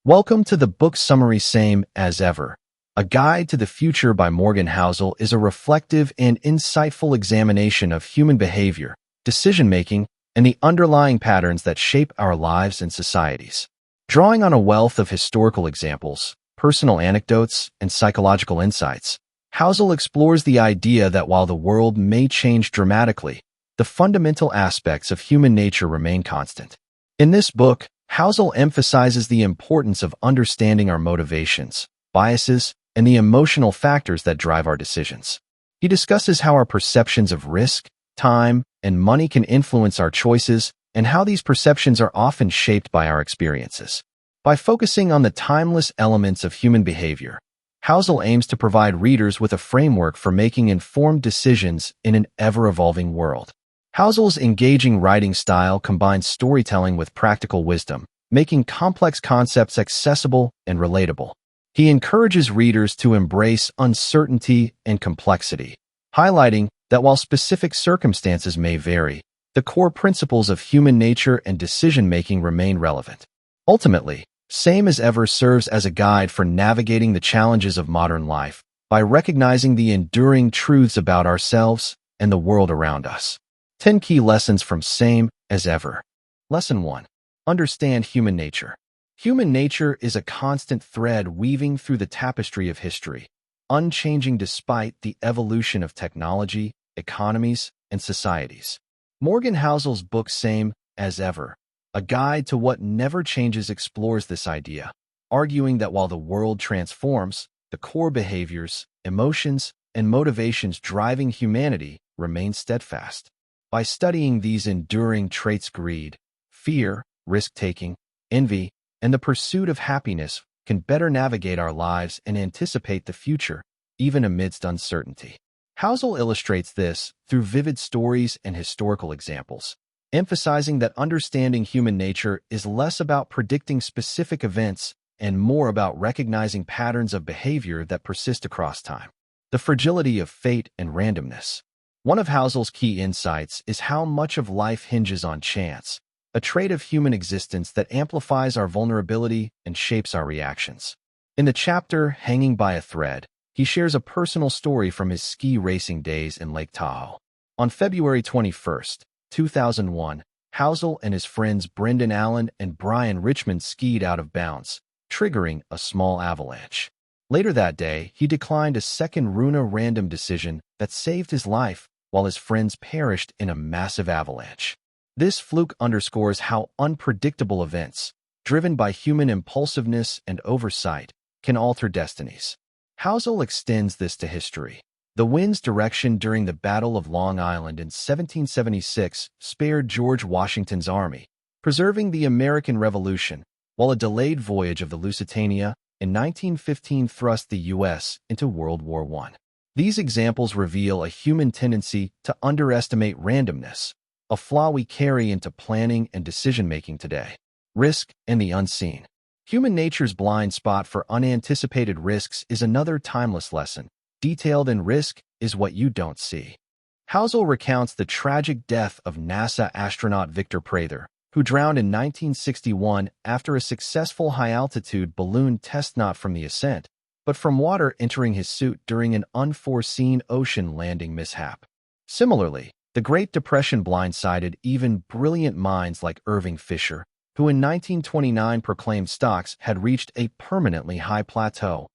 Welcome to the book summary Same as Ever. A Guide to the Future by Morgan Housel is a reflective and insightful examination of human behavior, decision-making, and the underlying patterns that shape our lives and societies. Drawing on a wealth of historical examples, personal anecdotes, and psychological insights, Housel explores the idea that while the world may change dramatically, the fundamental aspects of human nature remain constant. In this book, Housel emphasizes the importance of understanding our motivations, biases, and the emotional factors that drive our decisions. He discusses how our perceptions of risk, time, and money can influence our choices, and how these perceptions are often shaped by our experiences. By focusing on the timeless elements of human behavior, Housel aims to provide readers with a framework for making informed decisions in an ever-evolving world. Housel's engaging writing style combines storytelling with practical wisdom, making complex concepts accessible and relatable. He encourages readers to embrace uncertainty and complexity, highlighting that while specific circumstances may vary, the core principles of human nature and decision-making remain relevant. Ultimately, Same as Ever serves as a guide for navigating the challenges of modern life by recognizing the enduring truths about ourselves and the world around us. 10 Key Lessons from Same as Ever. Lesson 1. Understand human nature. Human nature is a constant thread weaving through the tapestry of history, unchanging despite the evolution of technology, economies, and societies. Morgan Housel's book Same as Ever, A Guide to What Never Changes explores this idea, arguing that while the world transforms, the core behaviors, emotions, and motivations driving humanity remain steadfast. By studying these enduring traits, greed, fear, risk-taking, envy, and the pursuit of happiness can better navigate our lives and anticipate the future, even amidst uncertainty. Housel illustrates this through vivid stories and historical examples, emphasizing that understanding human nature is less about predicting specific events and more about recognizing patterns of behavior that persist across time. The fragility of fate and randomness. One of Housel's key insights is how much of life hinges on chance, a trait of human existence that amplifies our vulnerability and shapes our reactions. In the chapter Hanging by a Thread, he shares a personal story from his ski racing days in Lake Tahoe. On February 21, 2001, Housel and his friends Brendan Allen and Brian Richmond skied out of bounds, triggering a small avalanche. Later that day, he declined a second random decision that saved his life while his friends perished in a massive avalanche. This fluke underscores how unpredictable events, driven by human impulsiveness and oversight, can alter destinies. Housel extends this to history. The wind's direction during the Battle of Long Island in 1776 spared George Washington's army, preserving the American Revolution, while a delayed voyage of the Lusitania in 1915 thrust the U.S. into World War I. These examples reveal a human tendency to underestimate randomness, a flaw we carry into planning and decision-making today. Risk and the unseen. Human nature's blind spot for unanticipated risks is another timeless lesson. Detailed in Risk is What You Don't See. Housel recounts the tragic death of NASA astronaut Victor Prather, who drowned in 1961 after a successful high-altitude balloon test not from the ascent, but from water entering his suit during an unforeseen ocean landing mishap. Similarly, the Great Depression blindsided even brilliant minds like Irving Fisher, who in 1929 proclaimed stocks had reached a permanently high plateau,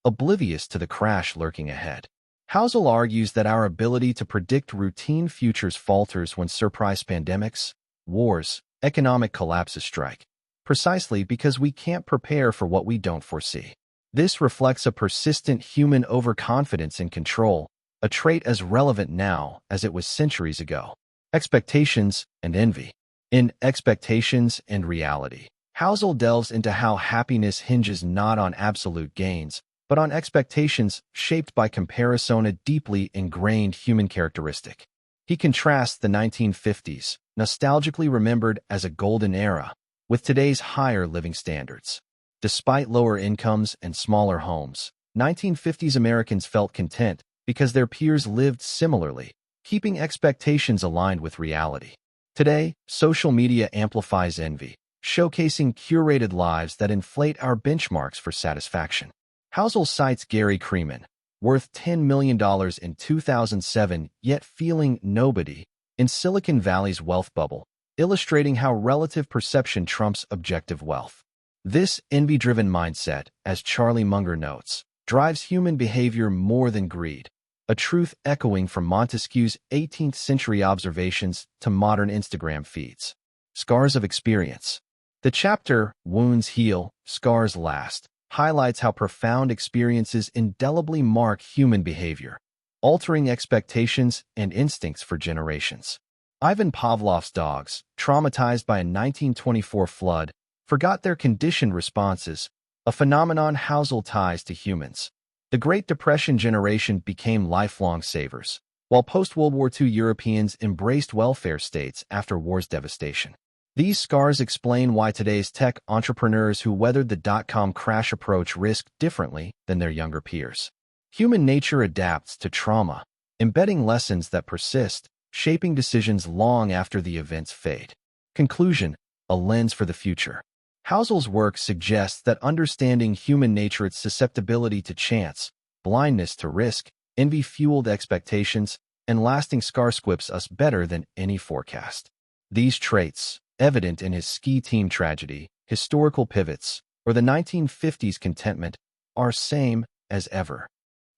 oblivious to the crash lurking ahead. Housel argues that our ability to predict routine futures falters when surprise pandemics, wars, economic collapses strike, precisely because we can't prepare for what we don't foresee. This reflects a persistent human overconfidence in control, a trait as relevant now as it was centuries ago. Expectations and envy. In Expectations and Reality, Housel delves into how happiness hinges not on absolute gains, but on expectations shaped by comparison, a deeply ingrained human characteristic. He contrasts the 1950s, nostalgically remembered as a golden era, with today's higher living standards. Despite lower incomes and smaller homes, 1950s Americans felt content because their peers lived similarly, keeping expectations aligned with reality. Today, social media amplifies envy, showcasing curated lives that inflate our benchmarks for satisfaction. Housel cites Gary Kreeman, worth $10 million in 2007 yet feeling nobody, in Silicon Valley's wealth bubble, illustrating how relative perception trumps objective wealth. This envy-driven mindset, as Charlie Munger notes, drives human behavior more than greed, a truth echoing from Montesquieu's 18th-century observations to modern Instagram feeds. Scars of experience. The chapter, Wounds Heal, Scars Last, highlights how profound experiences indelibly mark human behavior, altering expectations and instincts for generations. Ivan Pavlov's dogs, traumatized by a 1924 flood, forgot their conditioned responses, a phenomenon Housel ties to humans. The Great Depression generation became lifelong savers, while post-World War II Europeans embraced welfare states after war's devastation. These scars explain why today's tech entrepreneurs who weathered the dot-com crash approach risk differently than their younger peers. Human nature adapts to trauma, embedding lessons that persist, shaping decisions long after the events fade. Conclusion: a lens for the future. Housel's work suggests that understanding human nature, its susceptibility to chance, blindness to risk, envy-fueled expectations, and lasting scars, equips us better than any forecast. These traits, evident in his ski team tragedy, historical pivots, or the 1950s contentment, are same as ever.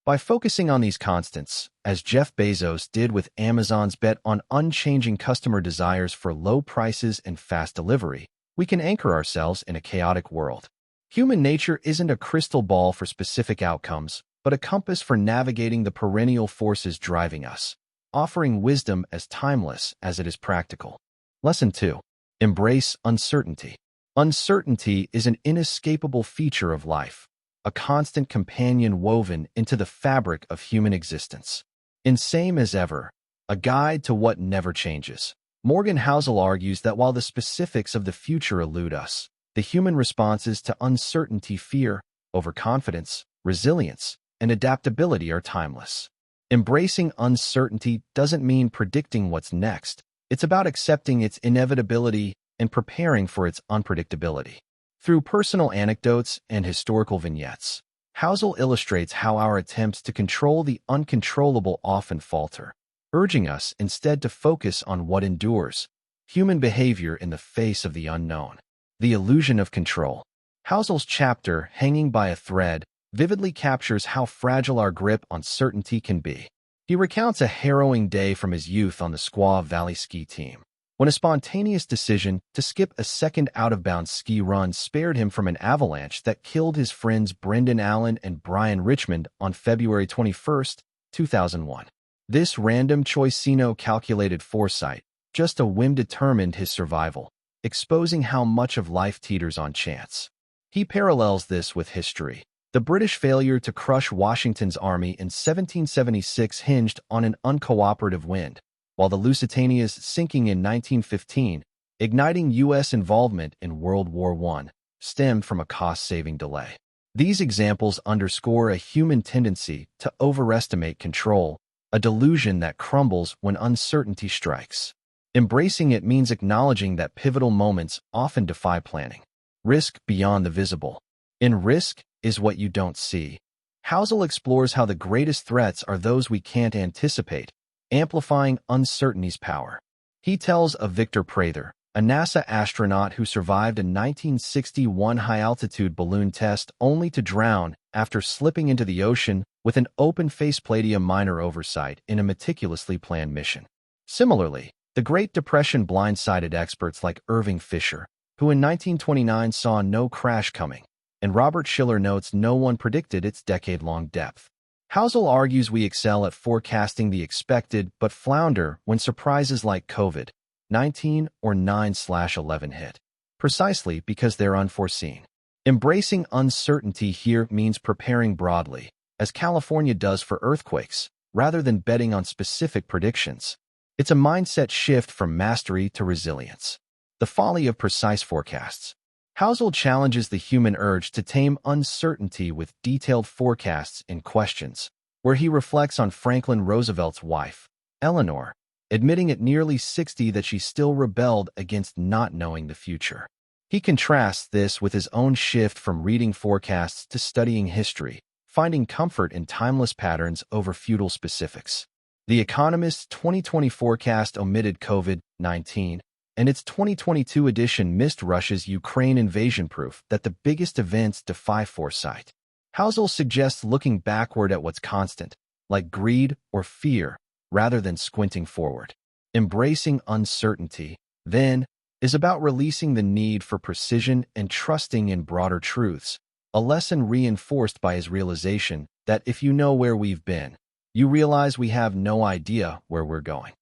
By focusing on these constants, as Jeff Bezos did with Amazon's bet on unchanging customer desires for low prices and fast delivery, we can anchor ourselves in a chaotic world. Human nature isn't a crystal ball for specific outcomes, but a compass for navigating the perennial forces driving us, offering wisdom as timeless as it is practical. Lesson 2. Embrace uncertainty. Uncertainty is an inescapable feature of life, a constant companion woven into the fabric of human existence. In Same as Ever, a guide to what never changes, Morgan Housel argues that while the specifics of the future elude us, the human responses to uncertainty, fear, overconfidence, resilience, and adaptability are timeless. Embracing uncertainty doesn't mean predicting what's next. It's about accepting its inevitability and preparing for its unpredictability. Through personal anecdotes and historical vignettes, Housel illustrates how our attempts to control the uncontrollable often falter, urging us instead to focus on what endures, human behavior in the face of the unknown. The illusion of control. Housel's chapter, Hanging by a Thread, vividly captures how fragile our grip on certainty can be. He recounts a harrowing day from his youth on the Squaw Valley ski team, when a spontaneous decision to skip a second out-of-bounds ski run spared him from an avalanche that killed his friends Brendan Allen and Brian Richmond on February 21, 2001. This random choice, no calculated foresight, just a whim, determined his survival, exposing how much of life teeters on chance. He parallels this with history. The British failure to crush Washington's army in 1776 hinged on an uncooperative wind, while the Lusitania's sinking in 1915, igniting U.S. involvement in World War I, stemmed from a cost-saving delay. These examples underscore a human tendency to overestimate control, a delusion that crumbles when uncertainty strikes. Embracing it means acknowledging that pivotal moments often defy planning. Risk beyond the visible. In Risk is What You Don't See, Housel explores how the greatest threats are those we can't anticipate, amplifying uncertainty's power. He tells of Victor Prather, a NASA astronaut who survived a 1961 high-altitude balloon test only to drown after slipping into the ocean with an open faceplate, a minor oversight in a meticulously planned mission. Similarly, the Great Depression blindsided experts like Irving Fisher, who in 1929 saw no crash coming, and Robert Shiller notes no one predicted its decade-long depth. Housel argues we excel at forecasting the expected but flounder when surprises like COVID-19 or 9/11 hit, precisely because they're unforeseen. Embracing uncertainty here means preparing broadly, as California does for earthquakes, rather than betting on specific predictions. It's a mindset shift from mastery to resilience. The folly of precise forecasts. Housel challenges the human urge to tame uncertainty with detailed forecasts in Questions, where he reflects on Franklin Roosevelt's wife, Eleanor, admitting at nearly 60 that she still rebelled against not knowing the future. He contrasts this with his own shift from reading forecasts to studying history, finding comfort in timeless patterns over feudal specifics. The Economist's 2020 forecast omitted COVID-19, and its 2022 edition missed Russia's Ukraine invasion, proof that the biggest events defy foresight. Housel suggests looking backward at what's constant, like greed or fear, rather than squinting forward. Embracing uncertainty, then, is about releasing the need for precision and trusting in broader truths, a lesson reinforced by his realization that if you know where we've been, you realize we have no idea where we're going.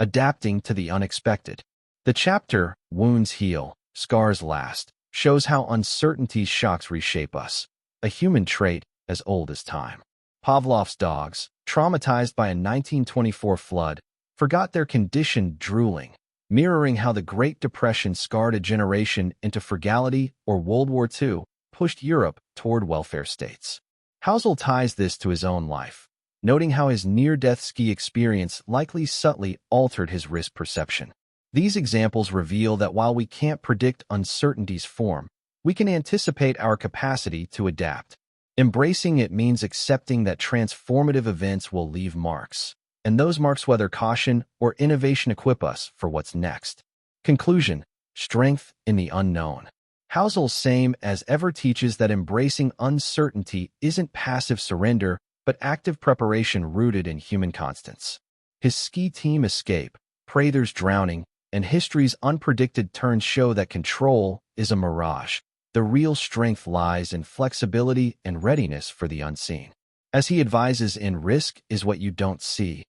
Adapting to the unexpected. The chapter, Wounds Heal, Scars Last, shows how uncertainty's shocks reshape us, a human trait as old as time. Pavlov's dogs, traumatized by a 1924 flood, forgot their condition drooling, mirroring how the Great Depression scarred a generation into frugality, or World War II pushed Europe toward welfare states. Housel ties this to his own life, noting how his near-death ski experience likely subtly altered his risk perception. These examples reveal that while we can't predict uncertainty's form, we can anticipate our capacity to adapt. Embracing it means accepting that transformative events will leave marks, and those marks, whether caution or innovation, equip us for what's next. Conclusion: strength in the unknown. Housel, same as ever, teaches that embracing uncertainty isn't passive surrender, but active preparation rooted in human constants. His ski team escape, Prather's drowning, and history's unpredicted turns show that control is a mirage. The real strength lies in flexibility and readiness for the unseen. As he advises in Risk is What You Don't See,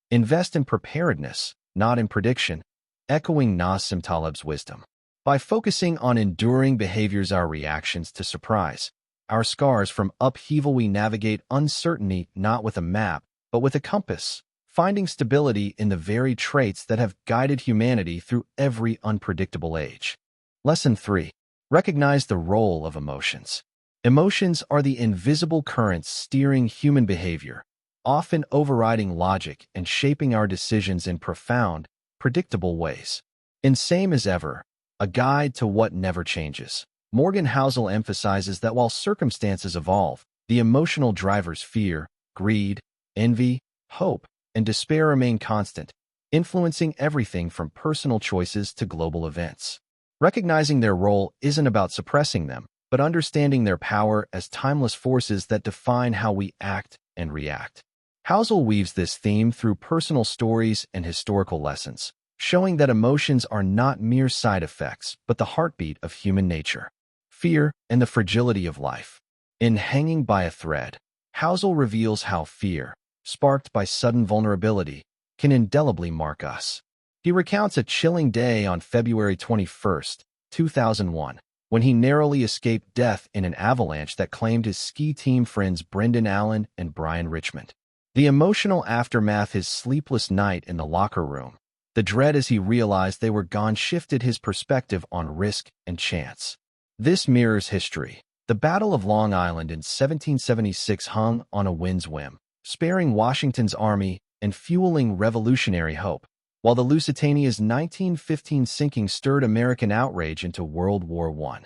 invest in preparedness, not in prediction, echoing Nassim Taleb's wisdom. By focusing on enduring behaviors, our reactions to surprise, our scars from upheaval, we navigate uncertainty not with a map, but with a compass, finding stability in the very traits that have guided humanity through every unpredictable age. Lesson 3. Recognize the role of emotions. Emotions are the invisible currents steering human behavior, often overriding logic and shaping our decisions in profound, predictable ways. In Same as Ever, A Guide to What Never Changes, Morgan Housel emphasizes that while circumstances evolve, the emotional drivers, fear, greed, envy, hope, and despair, remain constant, influencing everything from personal choices to global events. Recognizing their role isn't about suppressing them, but understanding their power as timeless forces that define how we act and react. Housel weaves this theme through personal stories and historical lessons, showing that emotions are not mere side effects, but the heartbeat of human nature. Fear and the fragility of life. In Hanging by a Thread, Housel reveals how fear, sparked by sudden vulnerability, can indelibly mark us. He recounts a chilling day on February 21, 2001, when he narrowly escaped death in an avalanche that claimed his ski team friends Brendan Allen and Brian Richmond. The emotional aftermath, his sleepless night in the locker room, the dread as he realized they were gone, shifted his perspective on risk and chance. This mirrors history. The Battle of Long Island in 1776 hung on a wind's whim, sparing Washington's army and fueling revolutionary hope, while the Lusitania's 1915 sinking stirred American outrage into World War I.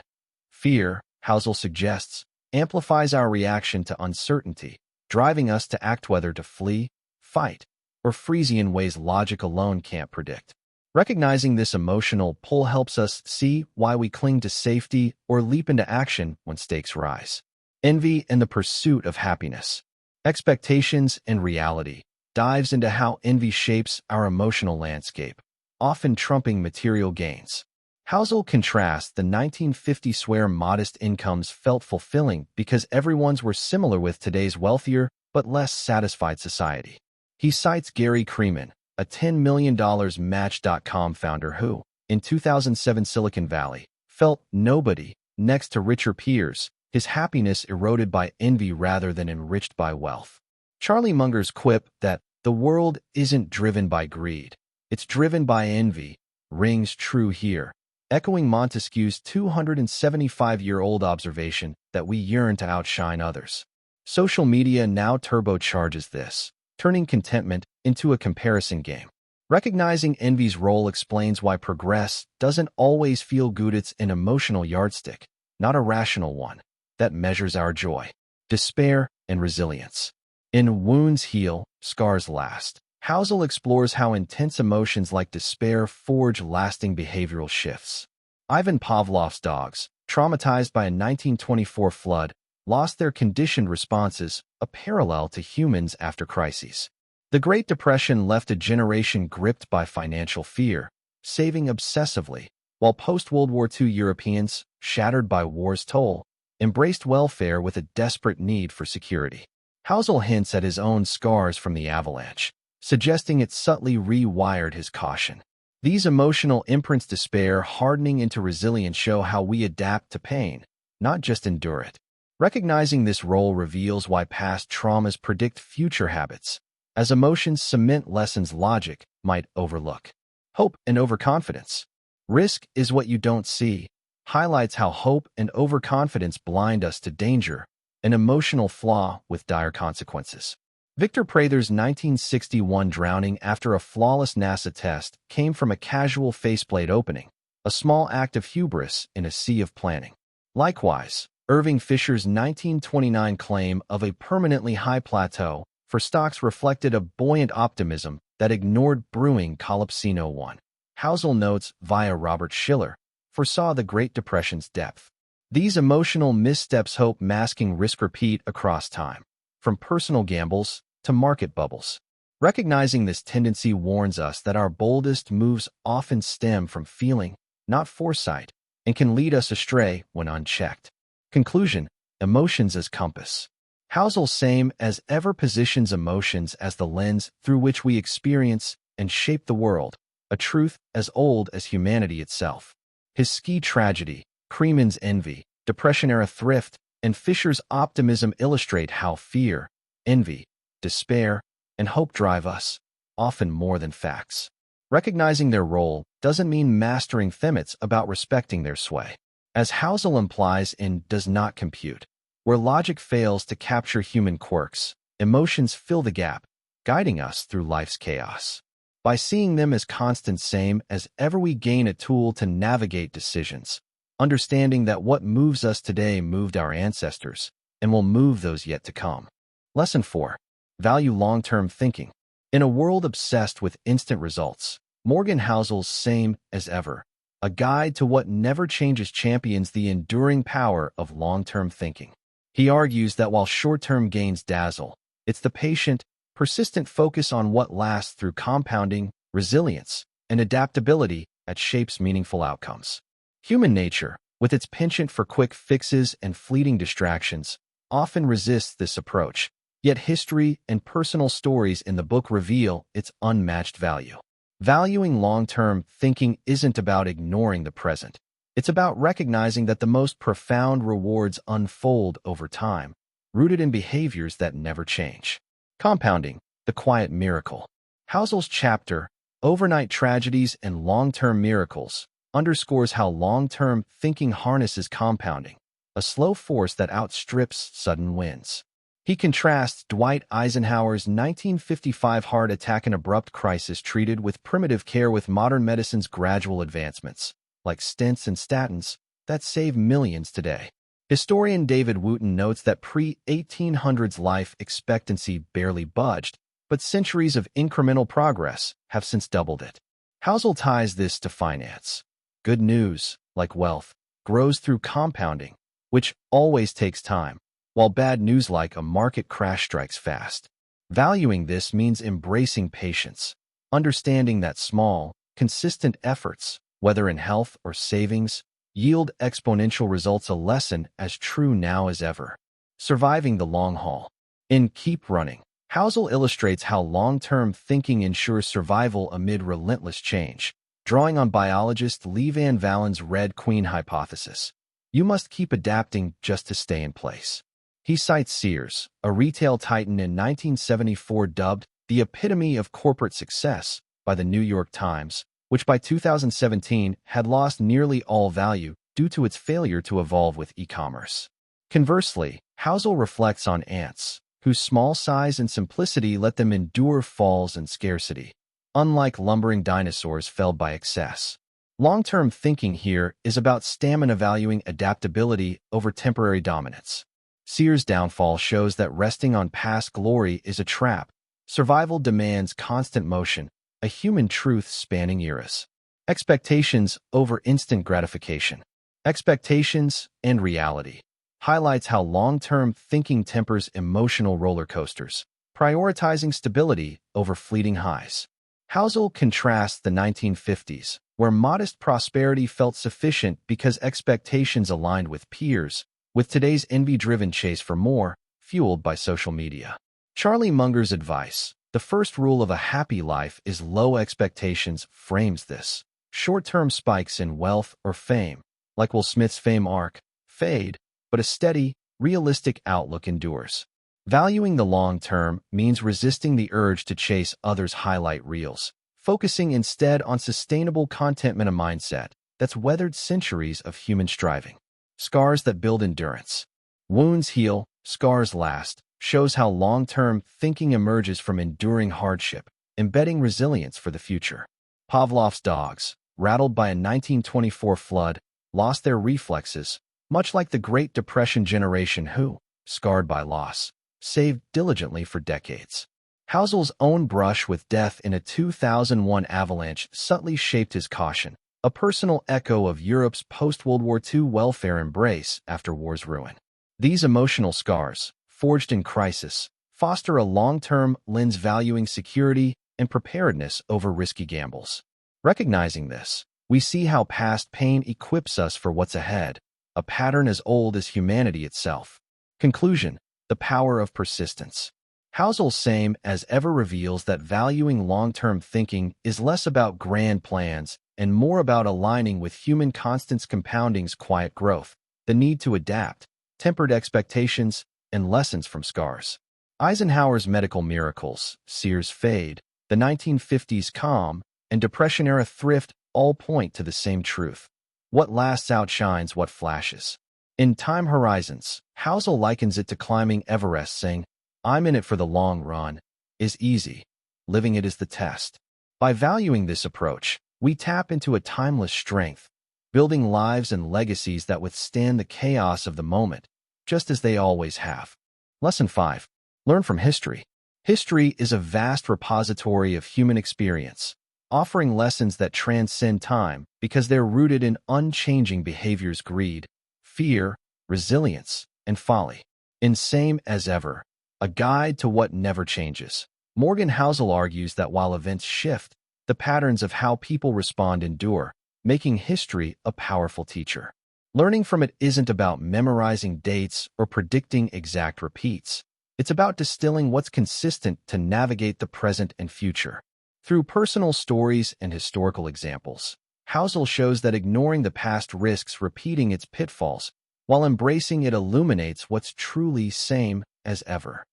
Fear, Housel suggests, amplifies our reaction to uncertainty, driving us to act, whether to flee, fight, or freeze in ways logic alone can't predict. Recognizing this emotional pull helps us see why we cling to safety or leap into action when stakes rise. Envy and the Pursuit of Happiness. Expectations and Reality dives into how envy shapes our emotional landscape, often trumping material gains. Housel contrasts the 1950s where modest incomes felt fulfilling because everyone's were similar with today's wealthier but less satisfied society. He cites Gary Kreeman, a $10 million Match.com founder who, in 2007 Silicon Valley, felt nobody next to richer peers, his happiness eroded by envy rather than enriched by wealth. Charlie Munger's quip that the world isn't driven by greed, it's driven by envy, rings true here, echoing Montesquieu's 275-year-old observation that we yearn to outshine others. Social media now turbocharges this, turning contentment into a comparison game. Recognizing envy's role explains why progress doesn't always feel good. It's an emotional yardstick, not a rational one, that measures our joy, despair, and resilience. In Wounds Heal, Scars Last, Housel explores how intense emotions like despair forge lasting behavioral shifts. Ivan Pavlov's dogs, traumatized by a 1924 flood, lost their conditioned responses, a parallel to humans after crises. The Great Depression left a generation gripped by financial fear, saving obsessively, while post-World War II Europeans, shattered by war's toll, embraced welfare with a desperate need for security. Housel hints at his own scars from the avalanche, suggesting it subtly rewired his caution. These emotional imprints, despair hardening into resilience, show how we adapt to pain, not just endure it. Recognizing this role reveals why past traumas predict future habits, as emotions cement lessons logic might overlook. Hope and overconfidence. Risk is what you don't see, highlights how hope and overconfidence blind us to danger, an emotional flaw with dire consequences. Victor Prather's 1961 drowning after a flawless NASA test came from a casual faceplate opening, a small act of hubris in a sea of planning. Likewise, Irving Fisher's 1929 claim of a permanently high plateau for stocks reflected a buoyant optimism that ignored brewing Calypsino 1. Housel notes, via Robert Schiller, foresaw the Great Depression's depth. These emotional missteps hope masking risk repeat across time, from personal gambles to market bubbles. Recognizing this tendency warns us that our boldest moves often stem from feeling, not foresight, and can lead us astray when unchecked. Conclusion: emotions as compass. Housel same as ever positions emotions as the lens through which we experience and shape the world, a truth as old as humanity itself. His ski tragedy, Kreeman's envy, Depression-era thrift, and Fisher's optimism illustrate how fear, envy, despair, and hope drive us, often more than facts. Recognizing their role doesn't mean mastering them, it's about respecting their sway. As Housel implies in Does Not Compute, where logic fails to capture human quirks, emotions fill the gap, guiding us through life's chaos. By seeing them as constant same as ever, we gain a tool to navigate decisions, understanding that what moves us today moved our ancestors and will move those yet to come. Lesson 4. Value long-term thinking. In a world obsessed with instant results, Morgan Housel's Same as Ever, a guide to what never changes, champions the enduring power of long-term thinking. He argues that while short-term gains dazzle, it's the patient, persistent focus on what lasts through compounding, resilience, and adaptability that shapes meaningful outcomes. Human nature, with its penchant for quick fixes and fleeting distractions, often resists this approach, yet history and personal stories in the book reveal its unmatched value. Valuing long-term thinking isn't about ignoring the present. It's about recognizing that the most profound rewards unfold over time, rooted in behaviors that never change. Compounding, the quiet miracle. Housel's chapter, Overnight Tragedies and Long-Term Miracles, underscores how long-term thinking harnesses compounding, a slow force that outstrips sudden wins. He contrasts Dwight Eisenhower's 1955 heart attack and abrupt crisis treated with primitive care with modern medicine's gradual advancements, like stents and statins, that save millions today. Historian David Wooten notes that pre-1800s life expectancy barely budged, but centuries of incremental progress have since doubled it. Housel ties this to finance. Good news, like wealth, grows through compounding, which always takes time, while bad news like a market crash strikes fast. Valuing this means embracing patience, understanding that small, consistent efforts, whether in health or savings, yield exponential results, a lesson as true now as ever. Surviving the long haul. In Keep Running, Housel illustrates how long-term thinking ensures survival amid relentless change, drawing on biologist Lee Van Valen's Red Queen hypothesis. You must keep adapting just to stay in place. He cites Sears, a retail titan in 1974 dubbed the epitome of corporate success by the New York Times, which by 2017 had lost nearly all value due to its failure to evolve with e-commerce. Conversely, Housel reflects on ants, whose small size and simplicity let them endure falls and scarcity. unlike lumbering dinosaurs felled by excess. Long-term thinking here is about stamina valuing adaptability over temporary dominance. Sears' downfall shows that resting on past glory is a trap. Survival demands constant motion, a human truth spanning eras. Expectations over instant gratification. Expectations and reality highlights how long-term thinking tempers emotional roller coasters, prioritizing stability over fleeting highs. Housel contrasts the 1950s, where modest prosperity felt sufficient because expectations aligned with peers, with today's envy-driven chase for more, fueled by social media. Charlie Munger's advice, the first rule of a happy life is low expectations, frames this. Short-term spikes in wealth or fame, like Will Smith's fame arc, fade, but a steady, realistic outlook endures. Valuing the long term means resisting the urge to chase others' highlight reels, focusing instead on sustainable contentment, a mindset that's weathered centuries of human striving. Scars that build endurance. Wounds heal, scars last, shows how long-term thinking emerges from enduring hardship, embedding resilience for the future. Pavlov's dogs, rattled by a 1924 flood, lost their reflexes, much like the Great Depression generation who, scarred by loss, saved diligently for decades. Housel's own brush with death in a 2001 avalanche subtly shaped his caution, a personal echo of Europe's post-World War II welfare embrace after war's ruin. These emotional scars, forged in crisis, foster a long-term lens valuing security and preparedness over risky gambles. Recognizing this, we see how past pain equips us for what's ahead, a pattern as old as humanity itself. Conclusion: the power of persistence. Housel's same as ever reveals that valuing long-term thinking is less about grand plans and more about aligning with human constants, compounding's quiet growth, the need to adapt, tempered expectations, and lessons from scars. Eisenhower's medical miracles, Sears' fade, the 1950s calm, and Depression-era thrift all point to the same truth. What lasts outshines what flashes. In Time Horizons, Housel likens it to climbing Everest, saying, "I'm in it for the long run, is easy. Living it is the test." By valuing this approach, we tap into a timeless strength, building lives and legacies that withstand the chaos of the moment, just as they always have. Lesson 5. Learn from history. History is a vast repository of human experience, offering lessons that transcend time because they're rooted in unchanging behaviors: greed, fear, resilience, and folly. In Same as Ever, a guide to what never changes, Morgan Housel argues that while events shift, the patterns of how people respond endure, making history a powerful teacher. Learning from it isn't about memorizing dates or predicting exact repeats. It's about distilling what's consistent to navigate the present and future. Through personal stories and historical examples, Housel shows that ignoring the past risks repeating its pitfalls, while embracing it illuminates what's truly same as ever.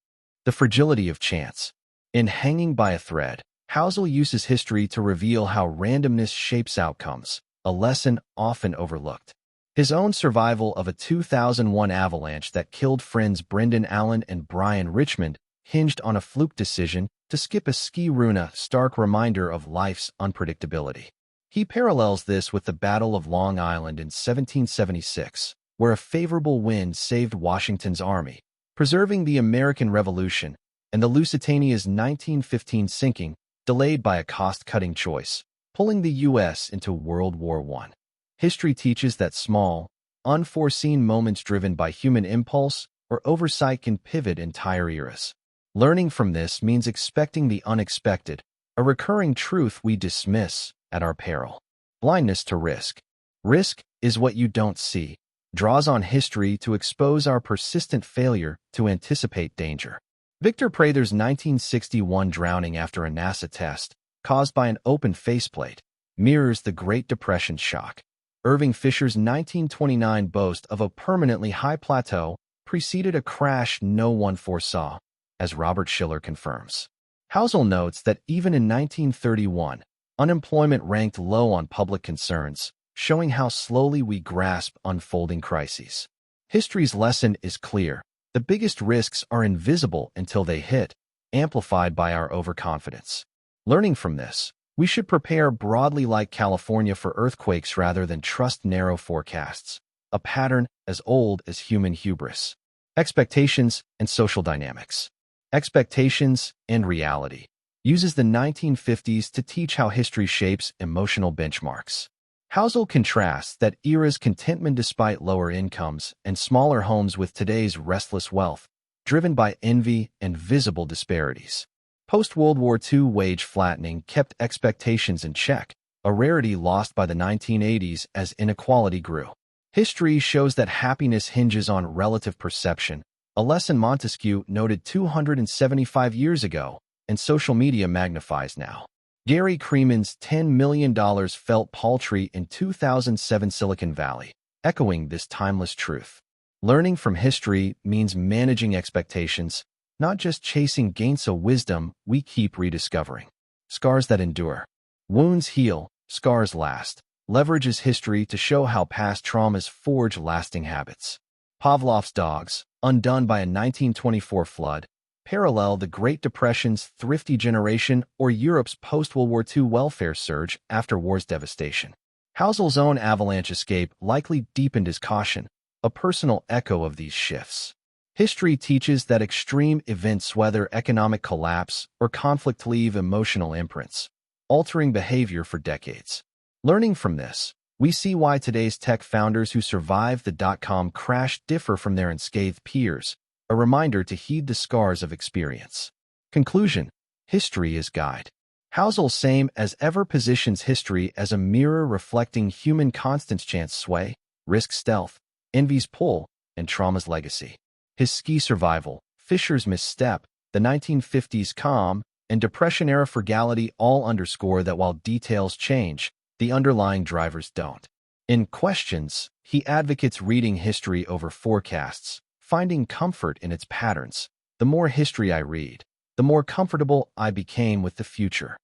The fragility of chance. In Hanging by a Thread, Housel uses history to reveal how randomness shapes outcomes, a lesson often overlooked. His own survival of a 2001 avalanche that killed friends Brendan Allen and Brian Richmond hinged on a fluke decision to skip a ski run, a stark reminder of life's unpredictability. He parallels this with the Battle of Long Island in 1776, where a favorable wind saved Washington's army, preserving the American Revolution, and the Lusitania's 1915 sinking, delayed by a cost-cutting choice, pulling the U.S. into World War I. History teaches that small, unforeseen moments driven by human impulse or oversight can pivot entire eras. Learning from this means expecting the unexpected, a recurring truth we dismiss at our peril. Blindness to risk. Risk is what you don't see, draws on history to expose our persistent failure to anticipate danger. Victor Prather's 1961 drowning after a NASA test, caused by an open faceplate, mirrors the Great Depression shock. Irving Fisher's 1929 boast of a permanently high plateau preceded a crash no one foresaw, as Robert Schiller confirms. Housel notes that even in 1931, unemployment ranked low on public concerns, showing how slowly we grasp unfolding crises. History's lesson is clear. The biggest risks are invisible until they hit, amplified by our overconfidence. Learning from this, we should prepare broadly like California for earthquakes rather than trust narrow forecasts, a pattern as old as human hubris. Expectations and social dynamics. Expectations and reality uses the 1950s to teach how history shapes emotional benchmarks. Housel contrasts that era's contentment despite lower incomes and smaller homes with today's restless wealth, driven by envy and visible disparities. Post-World War II wage flattening kept expectations in check, a rarity lost by the 1980s as inequality grew. History shows that happiness hinges on relative perception, a lesson Montesquieu noted 275 years ago, and social media magnifies now. Gary Kreeman's $10 million felt paltry in 2007 Silicon Valley, echoing this timeless truth. Learning from history means managing expectations, not just chasing gains of wisdom we keep rediscovering. Scars that endure. Wounds heal, scars last. Leverages history to show how past traumas forge lasting habits. Pavlov's dogs, undone by a 1924 flood, parallel the Great Depression's thrifty generation or Europe's post-World War II welfare surge after war's devastation. Housel's own avalanche escape likely deepened his caution, a personal echo of these shifts. History teaches that extreme events, whether economic collapse or conflict, leave emotional imprints, altering behavior for decades. Learning from this, we see why today's tech founders who survived the dot-com crash differ from their unscathed peers, a reminder to heed the scars of experience. Conclusion: history is guide. Housel same as ever positions history as a mirror reflecting human constants, chance sway, risk stealth, envy's pull, and trauma's legacy. His ski survival, Fisher's misstep, the 1950s calm, and Depression-era frugality all underscore that while details change, the underlying drivers don't. In Questions, he advocates reading history over forecasts, finding comfort in its patterns. The more history I read, the more comfortable I became with the future.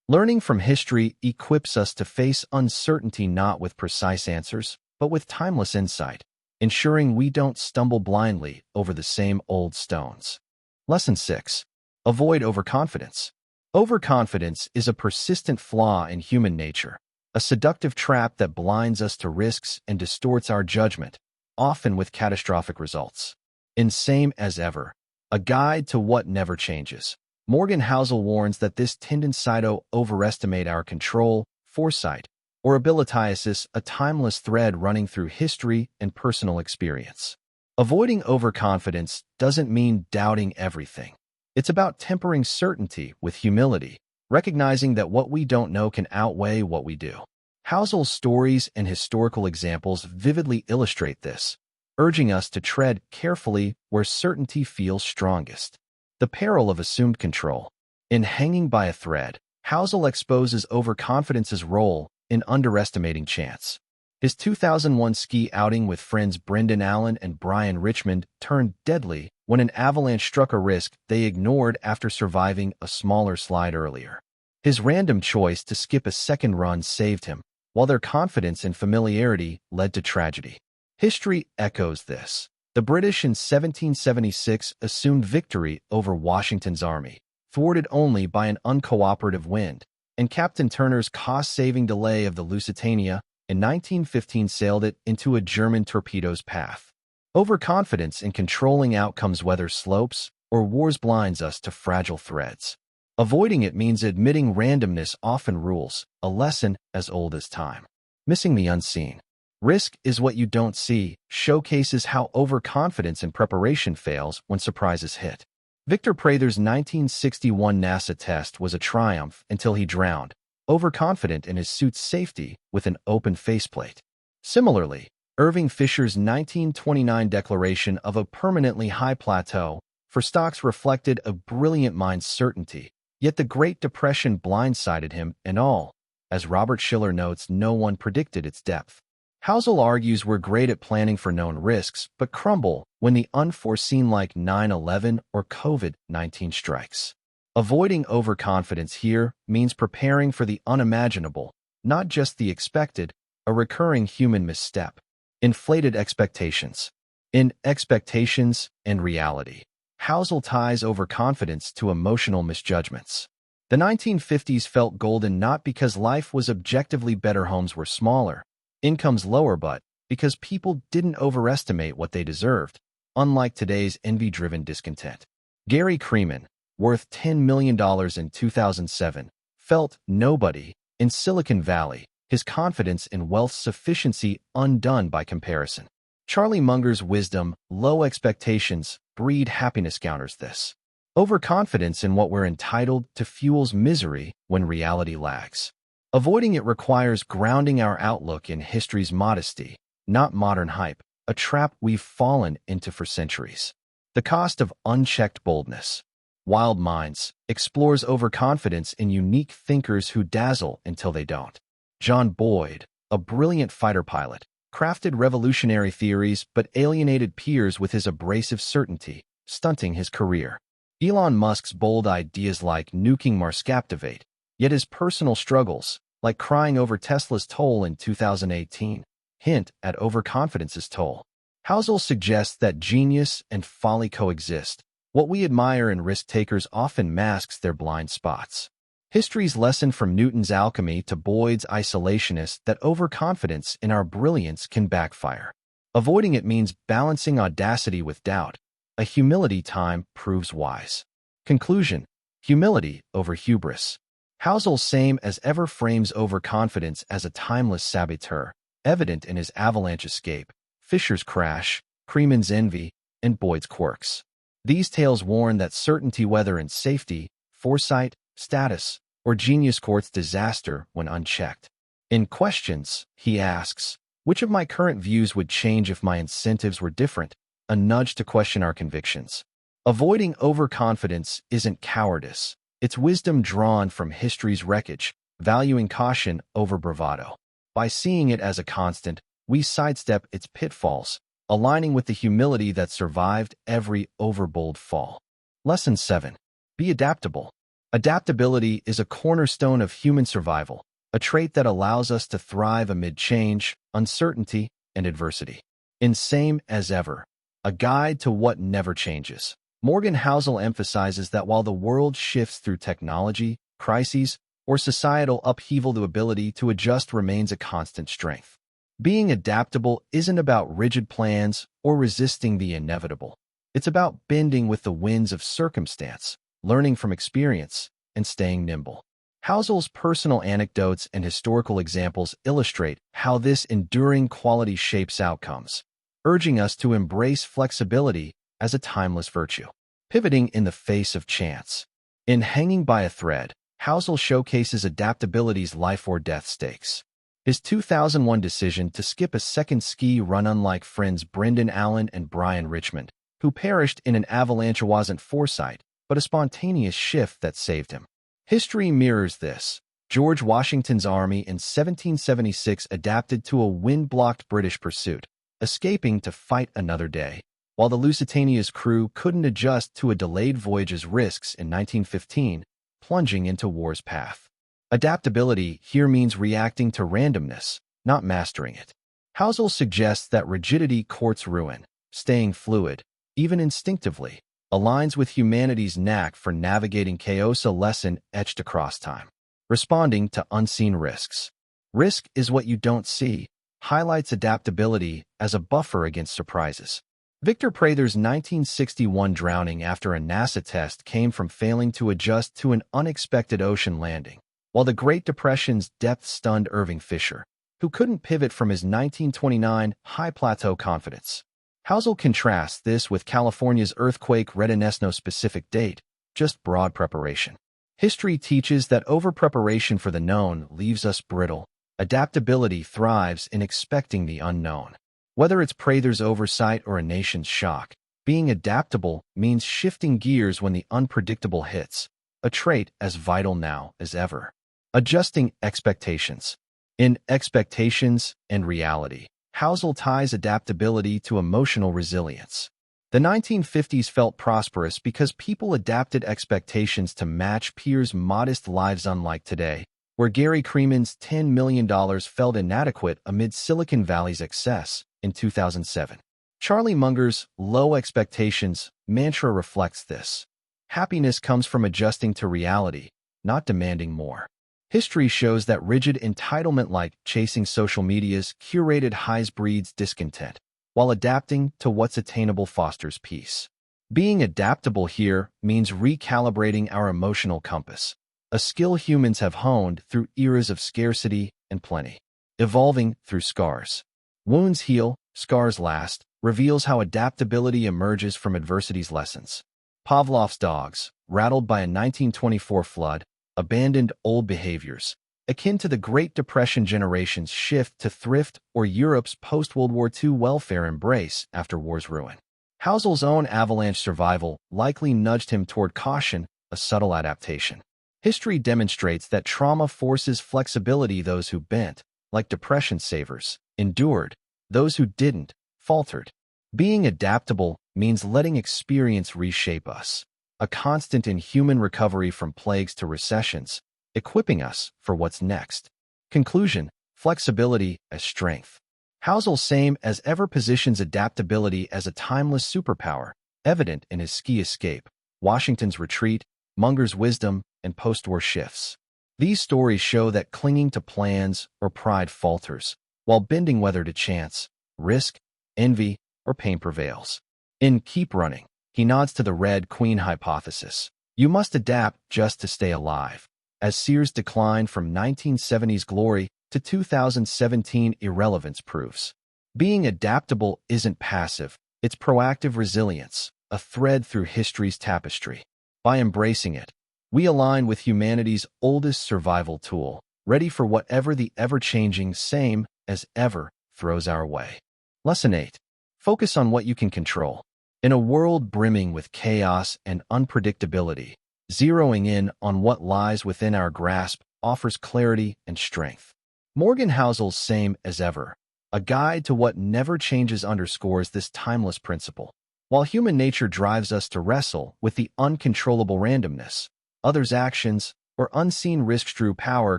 Learning from history equips us to face uncertainty not with precise answers, but with timeless insight, ensuring we don't stumble blindly over the same old stones. Lesson 6. Avoid overconfidence. Overconfidence is a persistent flaw in human nature, a seductive trap that blinds us to risks and distorts our judgment, often with catastrophic results. In Same as Ever, a guide to what never changes, Morgan Housel warns that this tendency to overestimate our control, foresight, or abilities, a timeless thread running through history and personal experience. Avoiding overconfidence doesn't mean doubting everything. It's about tempering certainty with humility, recognizing that what we don't know can outweigh what we do. Housel's stories and historical examples vividly illustrate this, urging us to tread carefully where certainty feels strongest. The peril of assumed control. In Hanging by a Thread, Housel exposes overconfidence's role in underestimating chance. His 2001 ski outing with friends Brendan Allen and Brian Richmond turned deadly when an avalanche struck a risk they ignored after surviving a smaller slide earlier. His random choice to skip a second run saved him, while their confidence and familiarity led to tragedy. History echoes this. The British in 1776 assumed victory over Washington's army, thwarted only by an uncooperative wind, and Captain Turner's cost-saving delay of the Lusitania in 1915 sailed it into a German torpedo's path. Overconfidence in controlling outcomes, whether slopes or wars, blinds us to fragile threads. Avoiding it means admitting randomness often rules, a lesson as old as time. Missing the unseen. Risk is what you don't see showcases how overconfidence in preparation fails when surprises hit. Victor Prather's 1961 NASA test was a triumph until he drowned, overconfident in his suit's safety with an open faceplate. Similarly, Irving Fisher's 1929 declaration of a permanently high plateau for stocks reflected a brilliant mind's certainty, yet the Great Depression blindsided him and all. As Robert Shiller notes, no one predicted its depth. Housel argues we're great at planning for known risks, but crumble when the unforeseen like 9/11 or COVID-19 strikes. Avoiding overconfidence here means preparing for the unimaginable, not just the expected, a recurring human misstep. Inflated expectations. In Expectations and Reality, Housel ties overconfidence to emotional misjudgments. The 1950s felt golden not because life was objectively better, homes were smaller, incomes lower, but because people didn't overestimate what they deserved, unlike today's envy-driven discontent. Gary Kreeman, worth $10 million in 2007, felt nobody in Silicon Valley, his confidence in wealth's sufficiency undone by comparison. Charlie Munger's wisdom, low expectations, breed happiness counters this. Overconfidence in what we're entitled to fuels misery when reality lags. Avoiding it requires grounding our outlook in history's modesty, not modern hype, a trap we've fallen into for centuries. The cost of unchecked boldness. Wild Minds explores overconfidence in unique thinkers who dazzle until they don't. John Boyd, a brilliant fighter pilot, crafted revolutionary theories but alienated peers with his abrasive certainty, stunting his career. Elon Musk's bold ideas like nuking Mars captivate, yet his personal struggles, like crying over Tesla's toll in 2018, hint at overconfidence's toll. Housel suggests that genius and folly coexist. What we admire in risk-takers often masks their blind spots. History's lesson from Newton's alchemy to Boyd's isolationist that overconfidence in our brilliance can backfire. Avoiding it means balancing audacity with doubt. A humility time proves wise. Conclusion: humility over hubris. Housel's same as ever frames overconfidence as a timeless saboteur, evident in his avalanche escape, Fisher's crash, Kreeman's envy, and Boyd's quirks. These tales warn that certainty, whether in safety, foresight, status, or genius, courts disaster when unchecked. In Questions, he asks, which of my current views would change if my incentives were different? A nudge to question our convictions. Avoiding overconfidence isn't cowardice. It's wisdom drawn from history's wreckage, valuing caution over bravado. By seeing it as a constant, we sidestep its pitfalls, aligning with the humility that survived every overbold fall. Lesson 7. Be adaptable. Adaptability is a cornerstone of human survival, a trait that allows us to thrive amid change, uncertainty, and adversity. In Same as Ever, a guide to what never changes, Morgan Housel emphasizes that while the world shifts through technology, crises, or societal upheaval, the ability to adjust remains a constant strength. Being adaptable isn't about rigid plans or resisting the inevitable. It's about bending with the winds of circumstance, learning from experience, and staying nimble. Housel's personal anecdotes and historical examples illustrate how this enduring quality shapes outcomes, urging us to embrace flexibility as a timeless virtue. Pivoting in the face of chance. In Hanging by a Thread, Housel showcases adaptability's life-or-death stakes. His 2001 decision to skip a second ski run, unlike friends Brendan Allen and Brian Richmond, who perished in an avalanche, wasn't foresight, but a spontaneous shift that saved him. History mirrors this. George Washington's army in 1776 adapted to a wind-blocked British pursuit, escaping to fight another day, while the Lusitania's crew couldn't adjust to a delayed voyage's risks in 1915, plunging into war's path. Adaptability here means reacting to randomness, not mastering it. Housel suggests that rigidity courts ruin. Staying fluid, even instinctively, aligns with humanity's knack for navigating chaos, a lesson etched across time. Responding to unseen risks. Risk is what you don't see, highlights adaptability as a buffer against surprises. Victor Prather's 1961 drowning after a NASA test came from failing to adjust to an unexpected ocean landing, while the Great Depression's depth stunned Irving Fisher, who couldn't pivot from his 1929 high-plateau confidence. Housel contrasts this with California's earthquake readiness, no specific date, just broad preparation. History teaches that over-preparation for the known leaves us brittle. Adaptability thrives in expecting the unknown. Whether it's Prather's oversight or a nation's shock, being adaptable means shifting gears when the unpredictable hits, a trait as vital now as ever. Adjusting expectations. In Expectations and Reality, Housel ties adaptability to emotional resilience. The 1950s felt prosperous because people adapted expectations to match peers' modest lives, unlike today, where Gary Kreeman's $10 million felt inadequate amid Silicon Valley's excess in 2007. Charlie Munger's low expectations mantra reflects this. Happiness comes from adjusting to reality, not demanding more. History shows that rigid entitlement like chasing social media's curated highs breeds discontent, while adapting to what's attainable fosters peace. Being adaptable here means recalibrating our emotional compass, a skill humans have honed through eras of scarcity and plenty. Evolving through scars. Wounds heal, scars last, reveals how adaptability emerges from adversity's lessons. Pavlov's dogs, rattled by a 1924 flood, abandoned old behaviors, akin to the Great Depression generation's shift to thrift or Europe's post-World War II welfare embrace after war's ruin. Housel's own avalanche survival likely nudged him toward caution, a subtle adaptation. History demonstrates that trauma forces flexibility. Those who bent, like depression savers, endured. Those who didn't, faltered. Being adaptable means letting experience reshape us, a constant in human recovery from plagues to recessions, equipping us for what's next. Conclusion: flexibility as strength. Housel's same as ever positions adaptability as a timeless superpower, evident in his ski escape, Washington's retreat, Munger's wisdom, and post-war shifts. These stories show that clinging to plans or pride falters, while bending whether to chance, risk, envy, or pain prevails. In Keep Running, he nods to the Red Queen hypothesis. You must adapt just to stay alive. As Sears' decline from 1970s glory to 2017 irrelevance proves. Being adaptable isn't passive, it's proactive resilience, a thread through history's tapestry. By embracing it, we align with humanity's oldest survival tool, ready for whatever the ever-changing same as ever throws our way. Lesson 8. Focus on what you can control. In a world brimming with chaos and unpredictability, zeroing in on what lies within our grasp offers clarity and strength. Morgan Housel's Same as Ever, a guide to what never changes, underscores this timeless principle. While human nature drives us to wrestle with the uncontrollable randomness, others' actions, or unseen risks, true power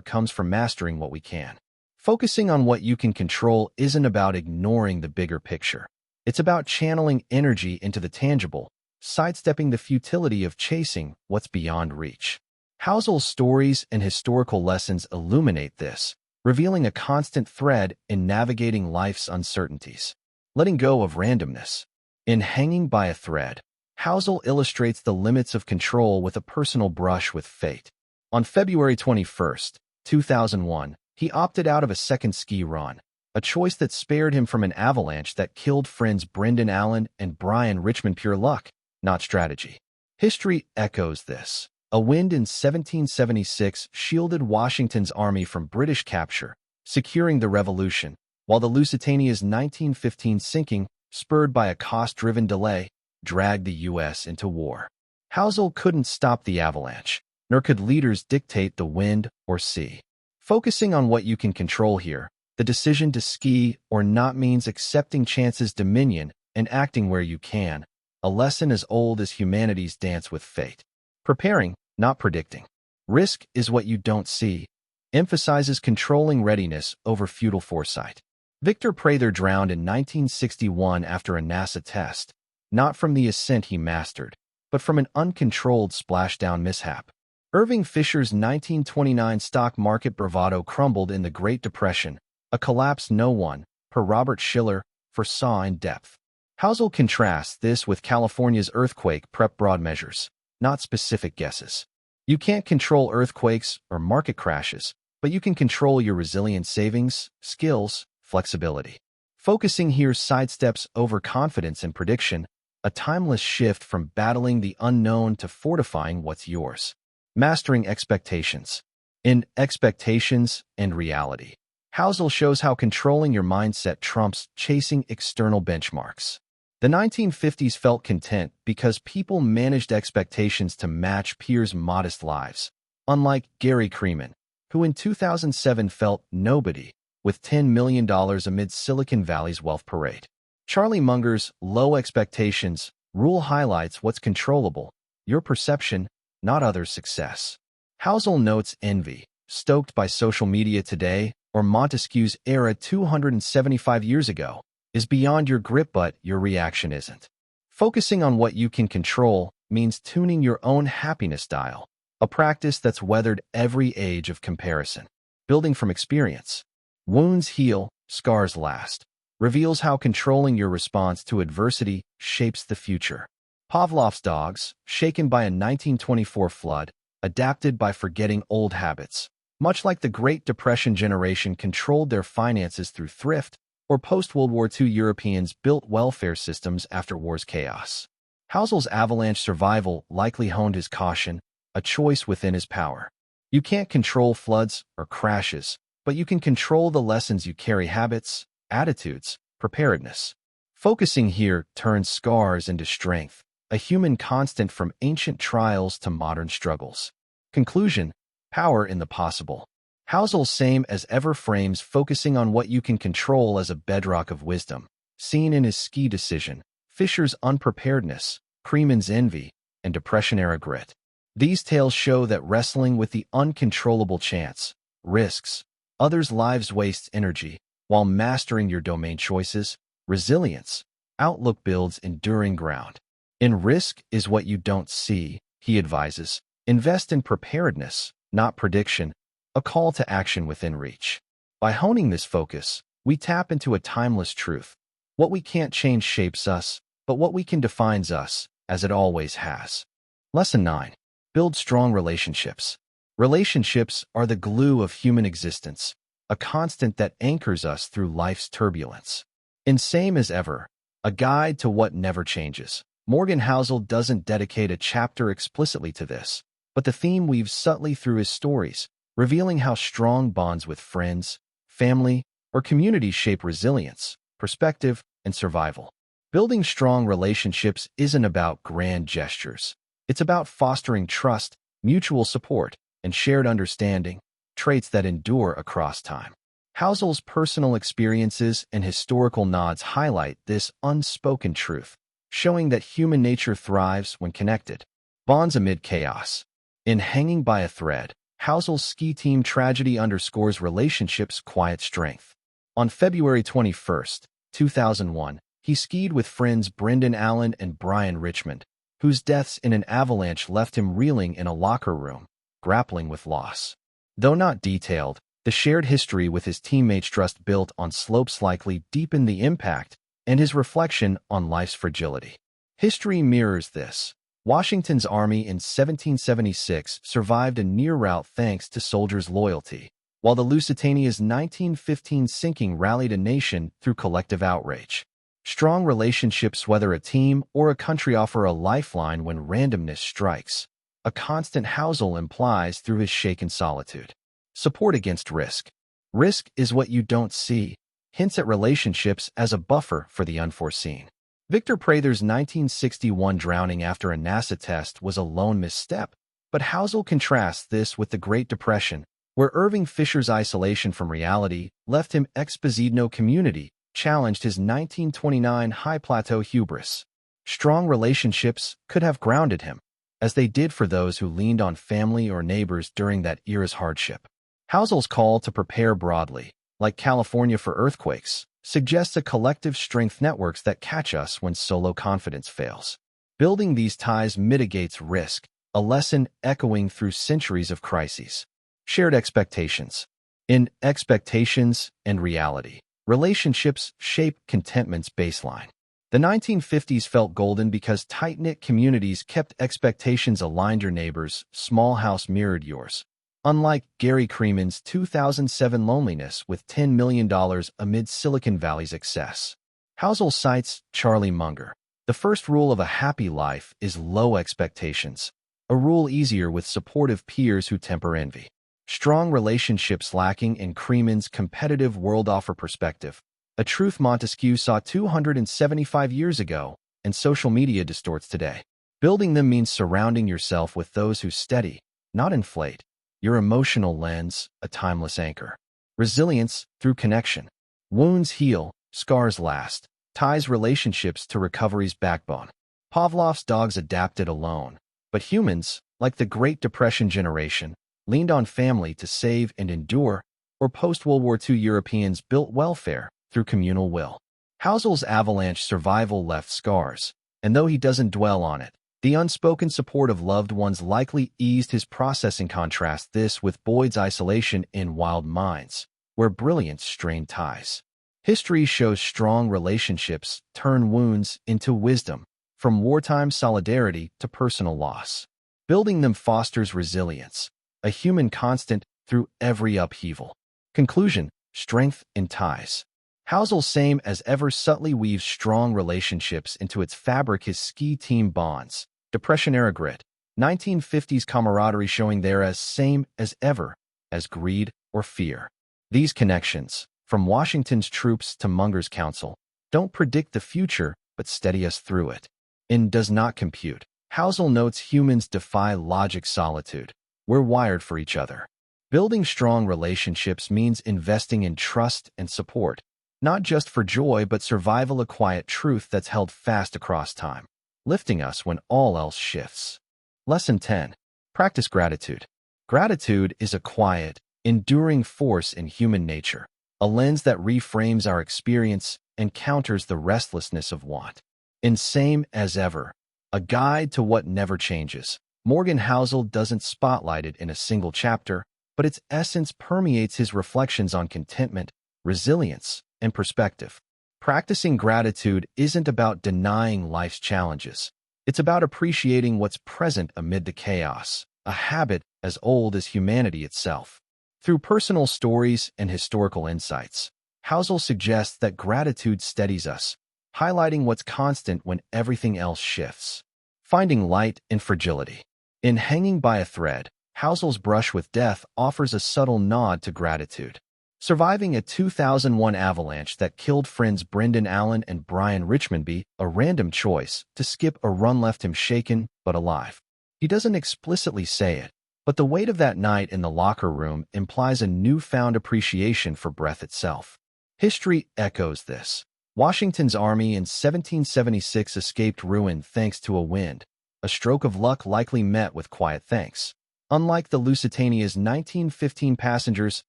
comes from mastering what we can. Focusing on what you can control isn't about ignoring the bigger picture. It's about channeling energy into the tangible, sidestepping the futility of chasing what's beyond reach. Housel's stories and historical lessons illuminate this, revealing a constant thread in navigating life's uncertainties. Letting go of randomness. In Hanging by a Thread, Housel illustrates the limits of control with a personal brush with fate. On February 21, 2001, he opted out of a second ski run, a choice that spared him from an avalanche that killed friends Brendan Allen and Brian Richmond. Pure luck, not strategy. History echoes this. A wind in 1776 shielded Washington's army from British capture, securing the Revolution, while the Lusitania's 1915 sinking, spurred by a cost-driven delay, dragged the U.S. into war. Housel couldn't stop the avalanche, nor could leaders dictate the wind or sea. Focusing on what you can control here, the decision to ski or not means accepting chance's dominion and acting where you can, a lesson as old as humanity's dance with fate. Preparing, not predicting. Risk is what you don't see, emphasizes controlling readiness over futile foresight. Victor Prather drowned in 1961 after a NASA test, not from the ascent he mastered, but from an uncontrolled splashdown mishap. Irving Fisher's 1929 stock market bravado crumbled in the Great Depression, a collapse no one, per Robert Schiller, foresaw in depth. Housel contrasts this with California's earthquake prep: broad measures, not specific guesses. You can't control earthquakes or market crashes, but you can control your resilient savings, skills, flexibility. Focusing here sidesteps overconfidence and prediction, a timeless shift from battling the unknown to fortifying what's yours. Mastering expectations. In Expectations and Reality, Housel shows how controlling your mindset trumps chasing external benchmarks. The 1950s felt content because people managed expectations to match peers' modest lives, unlike Gary Kreeman, who in 2007 felt nobody with $10 million amid Silicon Valley's wealth parade. Charlie Munger's Low Expectations rule highlights what's controllable, your perception, not others' success. Housel notes envy, stoked by social media today, or Montesquieu's era 275 years ago, is beyond your grip, but your reaction isn't. Focusing on what you can control means tuning your own happiness dial, a practice that's weathered every age of comparison. Building from experience. Wounds heal, scars last. Reveals how controlling your response to adversity shapes the future. Pavlov's dogs, shaken by a 1924 flood, adapted by forgetting old habits. Much like the Great Depression generation controlled their finances through thrift, or post-World War II Europeans built welfare systems after war's chaos. Housel's avalanche survival likely honed his caution, a choice within his power. You can't control floods or crashes, but you can control the lessons you carry: habits, attitudes, preparedness. Focusing here turns scars into strength, a human constant from ancient trials to modern struggles. Conclusion: power in the possible. Housel's same as ever frames focusing on what you can control as a bedrock of wisdom, seen in his ski decision, Fisher's unpreparedness, Kreeman's envy, and Depression-era grit. These tales show that wrestling with the uncontrollable chance, risks, others' lives wastes energy, while mastering your domain choices, resilience, outlook builds enduring ground. In risk is what you don't see, he advises. Invest in preparedness, not prediction, a call to action within reach. By honing this focus, we tap into a timeless truth. What we can't change shapes us, but what we can defines us, as it always has. Lesson 9. Build strong relationships. Relationships are the glue of human existence, a constant that anchors us through life's turbulence. In Same as Ever, a guide to what never changes, Morgan Housel doesn't dedicate a chapter explicitly to this, but the theme weaves subtly through his stories, revealing how strong bonds with friends, family, or communities shape resilience, perspective, and survival. Building strong relationships isn't about grand gestures. It's about fostering trust, mutual support, and shared understanding, traits that endure across time. Housel's personal experiences and historical nods highlight this unspoken truth, showing that human nature thrives when connected. Bonds amid chaos. In Hanging by a Thread, Housel's ski team tragedy underscores relationships' quiet strength. On February 21, 2001, he skied with friends Brendan Allen and Brian Richmond, whose deaths in an avalanche left him reeling in a locker room, grappling with loss. Though not detailed, the shared history with his teammates' trust built on slopes likely deepened the impact and his reflection on life's fragility. History mirrors this. Washington's army in 1776 survived a near rout thanks to soldiers' loyalty, while the Lusitania's 1915 sinking rallied a nation through collective outrage. Strong relationships, whether a team or a country, offer a lifeline when randomness strikes, a constant Housel implies through his shaken solitude. Support against risk. Risk is what you don't see, hints at relationships as a buffer for the unforeseen. Victor Prather's 1961 drowning after a NASA test was a lone misstep, but Housel contrasts this with the Great Depression, where Irving Fisher's isolation from reality left him exposito community, challenged his 1929 high plateau hubris. Strong relationships could have grounded him, as they did for those who leaned on family or neighbors during that era's hardship. Housel's call to prepare broadly, like California for earthquakes, suggests a collective strength networks that catch us when solo confidence fails. Building these ties mitigates risk, a lesson echoing through centuries of crises. Shared expectations. In Expectations and Reality, relationships shape contentment's baseline. The 1950s felt golden because tight-knit communities kept expectations aligned. Your neighbor's small house mirrored yours. Unlike Gary Kreeman's 2007 loneliness with $10 million amid Silicon Valley's excess. Housel cites Charlie Munger. The first rule of a happy life is low expectations, a rule easier with supportive peers who temper envy. Strong relationships lacking in Kreeman's competitive world offer perspective, a truth Montesquieu saw 275 years ago, and social media distorts today. Building them means surrounding yourself with those who steady, not inflate, your emotional lens, a timeless anchor. Resilience through connection. Wounds heal, scars last, ties relationships to recovery's backbone. Pavlov's dogs adapted alone, but humans, like the Great Depression generation, leaned on family to save and endure, or post-World War II Europeans built welfare through communal will. Housel's avalanche survival left scars, and though he doesn't dwell on it, The unspoken support of loved ones likely eased his processing. Contrast this with Boyd's isolation in Wild Minds, where brilliance strained ties. History shows strong relationships turn wounds into wisdom, from wartime solidarity to personal loss. Building them fosters resilience, a human constant through every upheaval. Conclusion: strength in ties. Housel, same as ever, subtly weaves strong relationships into its fabric. His ski team bonds, Depression-era grit, 1950s camaraderie, showing there as same as ever as greed or fear. These connections, from Washington's troops to Munger's counsel, don't predict the future but steady us through it. In Does Not Compute, Housel notes humans defy logic. Solitude. We're wired for each other. Building strong relationships means investing in trust and support, not just for joy but survival, a quiet truth that's held fast across time, lifting us when all else shifts. Lesson 10. Practice gratitude. Gratitude is a quiet, enduring force in human nature, a lens that reframes our experience and counters the restlessness of want. In Same as Ever, a guide to what never changes, Morgan Housel doesn't spotlight it in a single chapter, but its essence permeates his reflections on contentment, resilience, and perspective. Practicing gratitude isn't about denying life's challenges. It's about appreciating what's present amid the chaos, a habit as old as humanity itself. Through personal stories and historical insights, Housel suggests that gratitude steadies us, highlighting what's constant when everything else shifts. Finding light in fragility. In Hanging by a Thread, Housel's brush with death offers a subtle nod to gratitude. Surviving a 2001 avalanche that killed friends Brendan Allen and Brian Richmondby, a random choice to skip a run left him shaken but alive. He doesn't explicitly say it, but the weight of that night in the locker room implies a newfound appreciation for breath itself. History echoes this. Washington's army in 1776 escaped ruin thanks to a wind, a stroke of luck likely met with quiet thanks. Unlike the Lusitania's 1915 passengers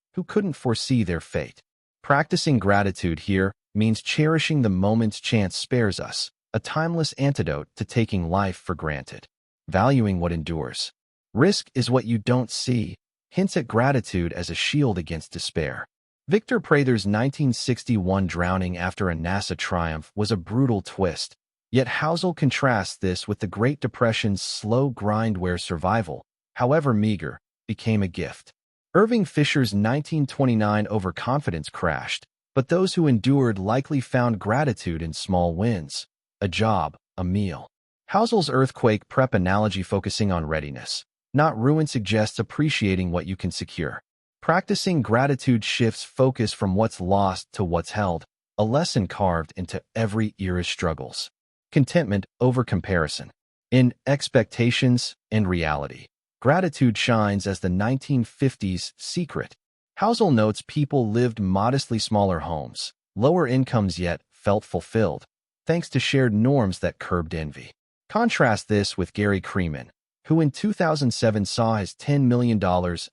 who couldn't foresee their fate. Practicing gratitude here means cherishing the moments chance spares us, a timeless antidote to taking life for granted. Valuing what endures. Risk is what you don't see, hints at gratitude as a shield against despair. Victor Prather's 1961 drowning after a NASA triumph was a brutal twist, yet Housel contrasts this with the Great Depression's slow grind where survival, however meager, became a gift. Irving Fisher's 1929 overconfidence crashed, but those who endured likely found gratitude in small wins, a job, a meal. Housel's earthquake prep analogy, focusing on readiness, not ruin, suggests appreciating what you can secure. Practicing gratitude shifts focus from what's lost to what's held, a lesson carved into every era's struggles. Contentment over comparison. In Expectations and Reality, gratitude shines as the 1950s secret. Housel notes people lived modestly smaller homes, lower incomes, yet felt fulfilled, thanks to shared norms that curbed envy. Contrast this with Gary Kreeman, who in 2007 saw his $10 million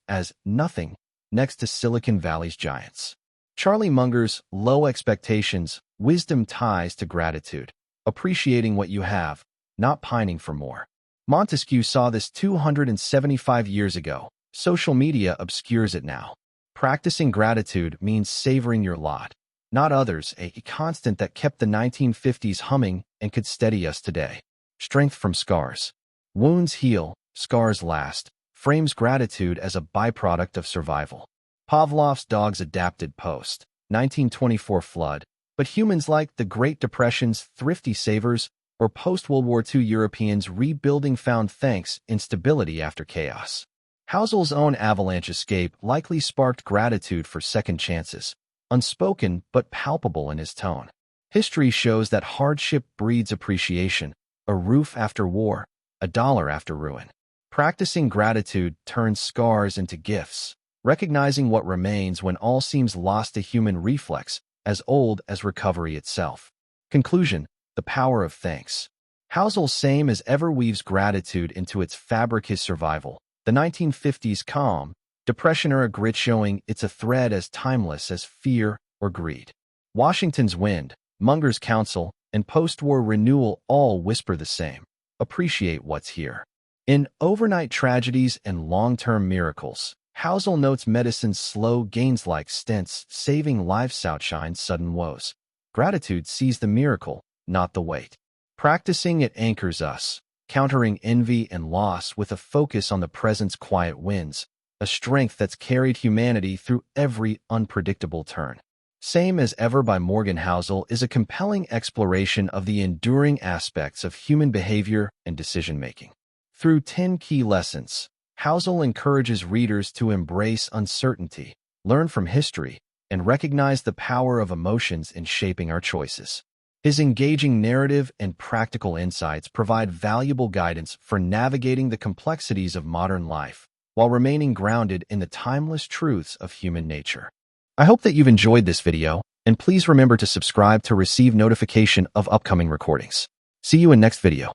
as nothing next to Silicon Valley's giants. Charlie Munger's Low Expectations, Wisdom ties to gratitude, appreciating what you have, not pining for more. Montesquieu saw this 275 years ago. Social media obscures it now. Practicing gratitude means savoring your lot, not others, a constant that kept the 1950s humming and could steady us today. Strength from scars. Wounds heal, scars last, frames gratitude as a byproduct of survival. Pavlov's dogs adapted post 1924 flood, but humans like the Great Depression's thrifty savers or post-World War II Europeans rebuilding found thanks in stability after chaos. Housel's own avalanche escape likely sparked gratitude for second chances, unspoken but palpable in his tone. History shows that hardship breeds appreciation, a roof after war, a dollar after ruin. Practicing gratitude turns scars into gifts, recognizing what remains when all seems lost, a human reflex as old as recovery itself. Conclusion: the power of thanks. Housel, same as ever, weaves gratitude into its fabric. His survival, the 1950s calm, Depression-era grit, showing it's a thread as timeless as fear or greed. Washington's wind, Munger's counsel, and post-war renewal all whisper the same. appreciate what's here. In Overnight Tragedies and Long-Term Miracles, Housel notes medicine's slow gains like stents, saving lives outshine sudden woes. Gratitude sees the miracle, not the weight. Practicing it anchors us, countering envy and loss with a focus on the present's quiet wins, a strength that's carried humanity through every unpredictable turn. Same as Ever by Morgan Housel is a compelling exploration of the enduring aspects of human behavior and decision-making. Through 10 key lessons, Housel encourages readers to embrace uncertainty, learn from history, and recognize the power of emotions in shaping our choices. His engaging narrative and practical insights provide valuable guidance for navigating the complexities of modern life, while remaining grounded in the timeless truths of human nature. I hope that you've enjoyed this video, and please remember to subscribe to receive notification of upcoming recordings. See you in next video.